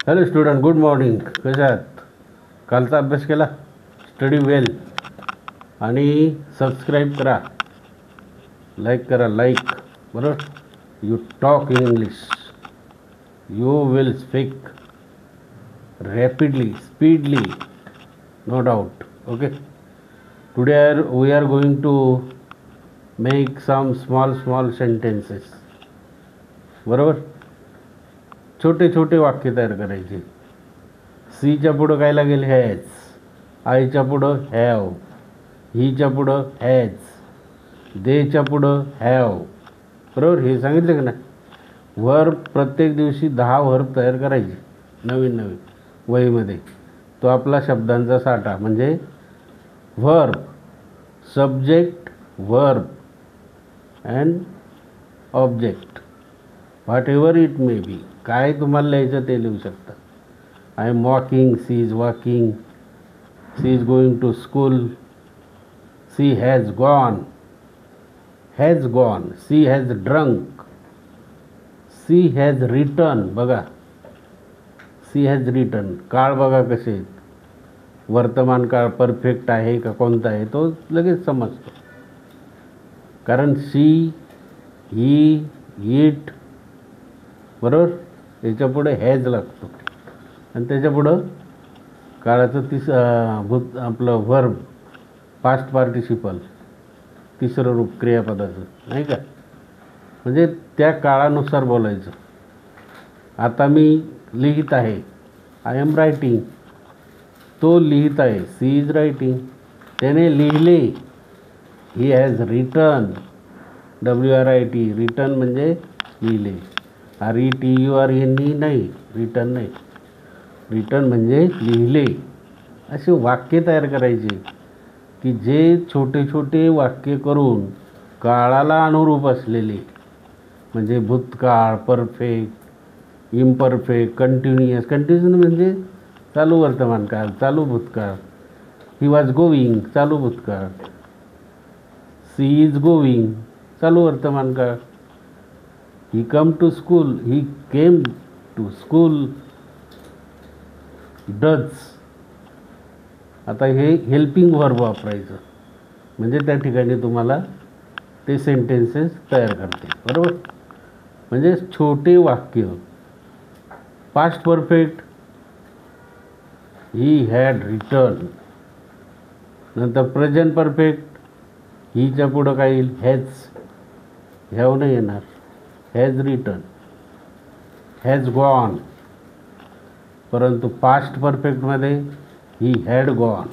Hello student, good morning. कशा आहात? कालचा अभ्यास केला? Study well. आणि सबस्क्राईब करा, लाईक करा, लाईक. बरोबर. You talk in English, you will speak rapidly, speedly, no doubt. Okay. Today we are going to make some small sentences. बरोबर. छोटे छोटे वाक्य तयार करायचे. सीच्या पुढं काय लागेल? हॅज. आयच्या पुढं हॅव. हीच्या पुढं हॅज. देच्या पुढं हॅव. बरोबर. हे सांगितलं का नाही? वर्ब प्रत्येक दिवशी 10 वर्ब तयार करायचे, नवीन नवीन वहीमध्ये. तो आपला शब्दांचा साठा. म्हणजे verb, subject, verb and object, whatever it may be. काय तुम्हाला लिहायचं ते लिहू शकता. I am walking, she is walking, she is going to school, she has gone, has gone, she has drunk, she has return. बघा, she has return. काळ बघा कसे आहेत. वर्तमान काळ परफेक्ट आहे का कोणता आहे तो लगेच समजतो. कारण सी, ही, इट. बरोबर. त्याच्यापुढे हॅज लागतो आणि त्याच्यापुढं काळाचं भूत आपलं वर्ब, पास्ट पार्टिसिपल, तिसरं रूप क्रियापदाचं, नाही का? म्हणजे त्या काळानुसार बोलायचं. आता मी लिहित आहे, आय एम रायटिंग. तो लिहित आहे, सी इज रायटिंग. त्याने लिहिले, he has return, WRIT. Return म्हणजे लिहिले. RETURN नाही, रिटर्न नाही. रिटर्न म्हणजे लिहिले. असे वाक्य तयार करायचे की जे छोटे छोटे वाक्य करून काळाला अनुरूप असलेले, म्हणजे भूतकाळ, परफेक्ट, इम्परफेक्ट, कंटिन्युअस. कंटिन्युअस म्हणजे चालू वर्तमान काळ, चालू भूतकाळ. ही वॉज गोईंग, चालू भूतकाळ. सी इज गोईंग, चालू वर्तमान काळ. He come to school, he came to school. Does. आता हे हेल्पिंग वर्ब वापरायचं, म्हणजे त्या ठिकाणी तुम्हाला ते सेंटेन्सेस तयार करते. बरोबर. म्हणजे छोटे वाक्य. Past perfect, he had return. नंतर प्रेझेंट परफेक्ट, हीच्या पुढं काय येईल? हॅज. हॅव नाही येणार. Has return, has gone. परंतु पास्ट परफेक्टमध्ये ही हॅड गॉन.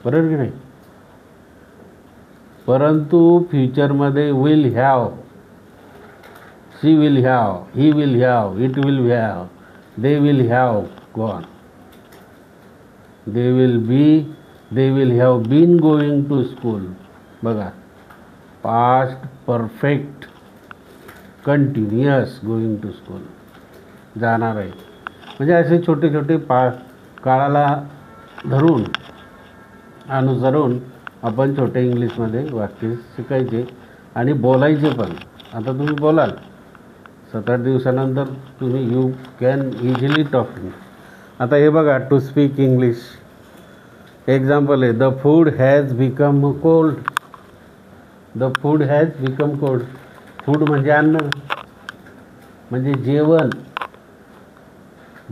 बरोबर की नाही? परंतु फ्युचरमध्ये will have, she will have, he will have, it will have, they will have gone. They will have been going to school. बघा, past perfect continuous, going to school, जाणार आहे. म्हणजे असे छोटे छोटे काळाला धरून, अनुसरून आपण छोटे इंग्लिशमध्ये वाक्य शिकायचे आणि बोलायचे पण. आता तुम्ही बोलाल 7-8 दिवसानंतर तुम्ही यू कॅन इझिली टॉकिंग. आता हे बघा, टू स्पीक इंग्लिश. एक्झाम्पल आहे, the food has become cold. The food has become cold. Food म्हणजे अन्न, म्हणजे जेवण.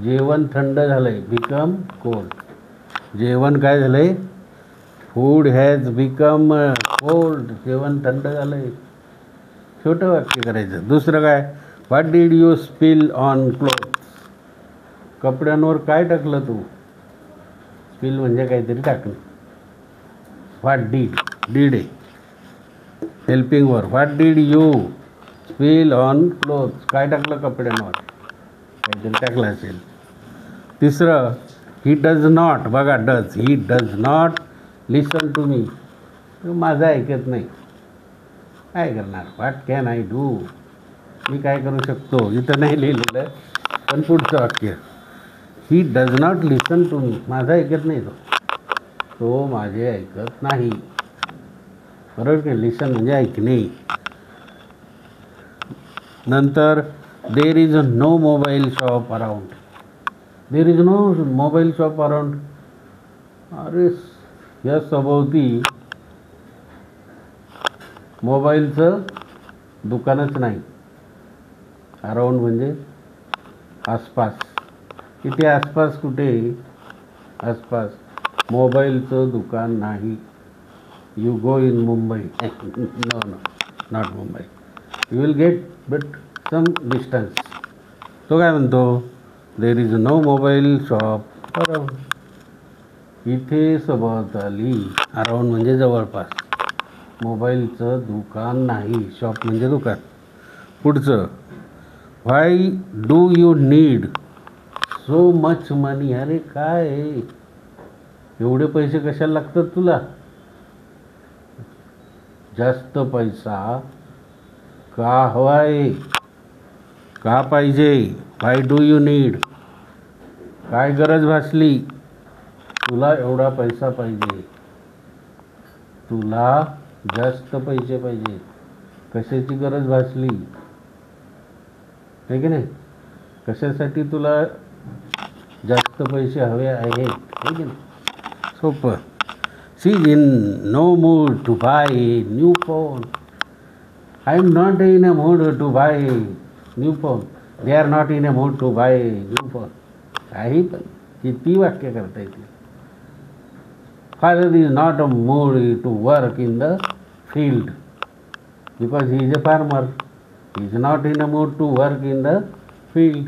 जेवण थंड झालं आहे, बिकम कोल्ड. जेवण काय झालं आहे? Food has become cold. जेवण थंड झालं आहे. छोटं वाक्य करायचं. दुसरं काय? What did you spill on clothes. कपड्यांवर काय टाकलं तू? स्पिल म्हणजे काहीतरी टाकणं. व्हॉट डीड, डीड आहे helping verb. What did you spill on clothes. काय टाकलं कपड्यांवर? काहीतरी टाकलं असेल. तिसरं, ही डज नॉट. बघा, does. He does not listen to me. माझं ऐकत नाही. काय करणार? What can I do. मी काय करू शकतो? इथं नाही लिहिलेलं, पण पुढचं वाक्य, he does not listen to me. माझं ऐकत नाही तो. तो माझे ऐकत नाही. बरोबर की? लिसन म्हणजे ऐकणे. नंतर, there is no mobile shop around. There is no mobile shop around. अरे या सभोवती मोबाईलचं दुकानच नाही. अराउंड म्हणजे आसपास. इथे आसपास कुठे आसपास मोबाईलचं दुकान नाही. You go in Mumbai. No no not Mumbai. You will get but some distance. तो काय म्हणतो, there is no mobile shop around. इथे सभोवताली, अराउंड म्हणजे जवळपास, मोबाईलचं दुकान नाही. शॉप म्हणजे दुकान. पुढचं, why do you need so much money. अरे काय आहे? एवढे पैसे कशाला लागतात तुला? जास्त पैसा का हवाय? का पाहिजे? व्हाय डू यू नीड. काय गरज भासली तुला एवढा पैसा पाहिजे? तुला जास्त पैसे पाहिजे. कशाची गरज भासली आहे की नाही? कशासाठी तुला जास्त पैसे हवे आहेत, आहे की नाही? सोपं. She is in no mood to buy new phone. I am not in a mood to buy new phone. They are not in a mood to buy new phone. काही पण किती वाक्य करता येतील. Father is not a mood to work in the field because he is a farmer. He is not in a mood to work in the field.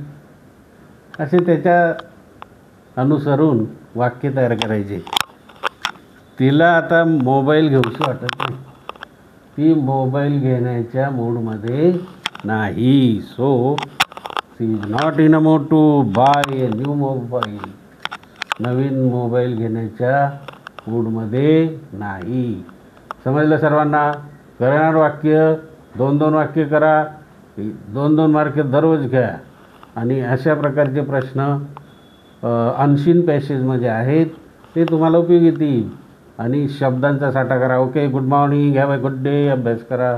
असे त्याच्या अनुसरून वाक्य तयार करायचे. तिला आता मोबाईल घेऊशी वाटत नाही. ती मोबाईल घेण्याच्या मूडमध्ये नाही. So she is not in a mood to buy a new mobile. नवीन मोबाईल घेण्याच्या मूडमध्ये नाही. समजलं सर्वांना? करणार वाक्य 2-2 वाक्य करा. 2-2 मार्क दररोज घ्या. आणि अशा प्रकारचे प्रश्न अनसीन पॅसेजमध्ये आहेत, ते तुम्हाला उपयोगी येतील. आणि शब्दांचा साठा करा. Okay, good morning, have a good day. अभ्यास करा.